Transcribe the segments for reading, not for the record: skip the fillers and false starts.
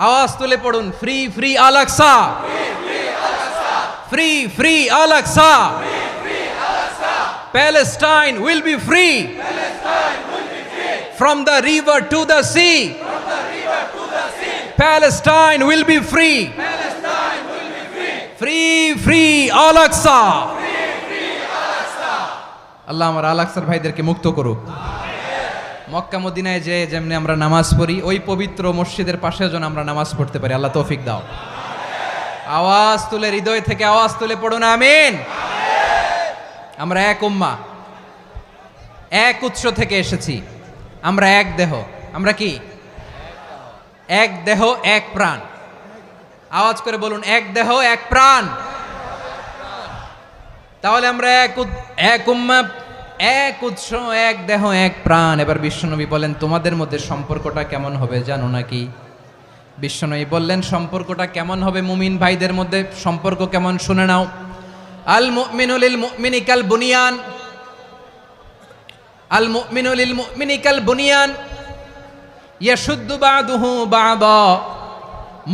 আওয়াজ তুলে পড়ুন, free free Al Aqsa, free free Al Aqsa, Palestine will be free from the river to the sea. Palestine will be free. Free free Al Aqsa. আল্লাহ আমার আল আকসার ভাইদেরকে মুক্ত করুক। মক্কা মদিনায় যে যেমনি আমরা নামাজ পড়ি, ওই পবিত্র মসজিদের পাশে যেন আমরা নামাজ পড়তে পারি। আল্লাহ তৌফিক দাও। আওয়াজ তুলে, হৃদয় থেকে আওয়াজ তুলে পড়ুন আমিন। আমরা এক উম্মাহ, এক উৎস থেকে এসেছি। আমরা এক দেহ। আমরা কি? এক দেহ এক প্রাণ। আওয়াজ করে বলুন, এক দেহ এক প্রাণ। তাহলে আমরা এক উম্মাহ, এক উৎস, এক দেহ এক প্রাণ। এবার বিশ্বনবী বলেন, তোমাদের মধ্যে সম্পর্কটা কেমন হবে জানো নাকি? বিশ্বনবী বললেন, সম্পর্কটা কেমন হবে মুমিন ভাইদের মধ্যে? সম্পর্ক কেমন শুনে নাও। আল মুমিনু লিল মুমিনি কাল বুনিয়ান, আল মুমিনু লিল মুমিনি কাল বুনিয়ান ইয়াশুদ্দু বাদুহু বাদা।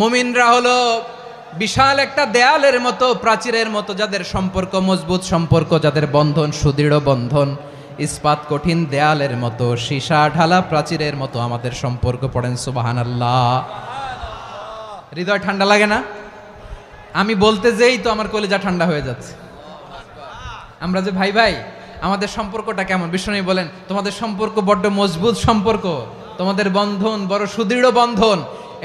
মুমিনরা হলো বিশাল একটা দেয়ালের মতো, প্রাচীরের মতো, যাদের সম্পর্ক মজবুত সম্পর্ক, যাদের বন্ধন সুদৃঢ় বন্ধন, ইস্পাত কঠিন দেয়ালের মতো, সীসা ঢালা প্রাচীরের মতো আমাদের সম্পর্ক। পড়েন সুবহানাল্লাহ। হৃদয় ঠান্ডা লাগে না? আমি বলতে যেই তো আমার কলিজা ঠান্ডা হয়ে যাচ্ছে। আমরা যে ভাই ভাই, আমাদের সম্পর্কটা কেমন? বিষ্ণু বলেন, তোমাদের সম্পর্ক বড্ড মজবুত সম্পর্ক, তোমাদের বন্ধন বড় সুদৃঢ় বন্ধন,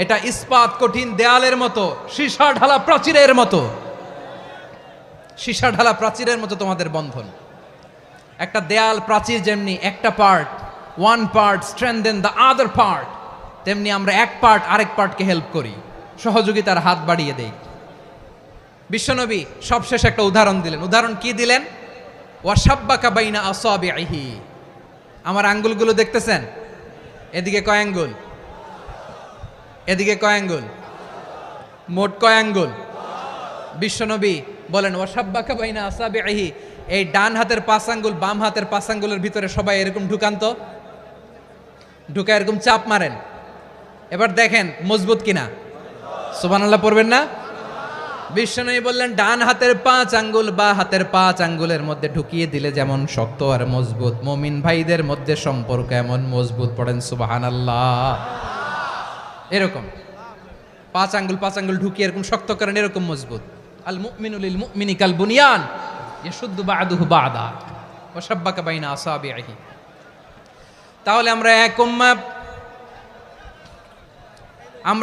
এটা ইস্পাত কঠিন দেয়ালের মতো, সীসা ঢালা প্রাচীরের মতো, সীসা ঢালা প্রাচীরের মতো তোমাদের বন্ধন। একটা দেয়াল প্রাচীর যেমনি একটা part, one part strengthen the other part, তেমনি আমরা এক পার্ট আরেক পার্টকে হেল্প করি, সহযোগিতার হাত বাড়িয়ে দেই। বিশ্বনবী সবশেষ একটা উদাহরণ দিলেন। উদাহরণ কি দিলেন? ওয়াশাব্বাকা বাইনা আসাবিহি। আমার আঙ্গুলগুলো দেখতেছেন? এদিকে কয় আঙ্গুল? এদিকে কয় আঙ্গুল? মোট কয় আঙ্গুল? বিশ্বনবী বলেন, ওয়াশাব্বাকা বাইনা আসাবিহি। এই ডান হাতের 5 আঙ্গুল বাম হাতের 5 আঙ্গুলের ভিতরে সবাই এরকম ঢুকান তো, ঢুকা এরকম চাপ মারেন। এবার দেখেন মজবুত কিনা। সুবহানাল্লাহ পড়বেন না? বিশ্বনবী বললেন, ডান হাতের 5 আঙ্গুল বা হাতের 5 আঙ্গুলের মধ্যে ঢুকিয়ে দিলে যেমন শক্ত আর মজবুত, মুমিন ভাইদের মধ্যে সম্পর্ক এমন মজবুত। পড়েন সুবহানাল্লাহ। এরকম 5 আঙ্গুল ঢুকিয়ে এরকম শক্ত করেন, এরকম মজবুত। আল মুমিনু লিল মুমিনি কাল বুনিয়ান ইয়াশুদ্দু বাদুহু বাদা ওয়া শাব্বাকা বাইনা আসাবিহি। তাহলে আমরা এক উম্মাহ, আমরা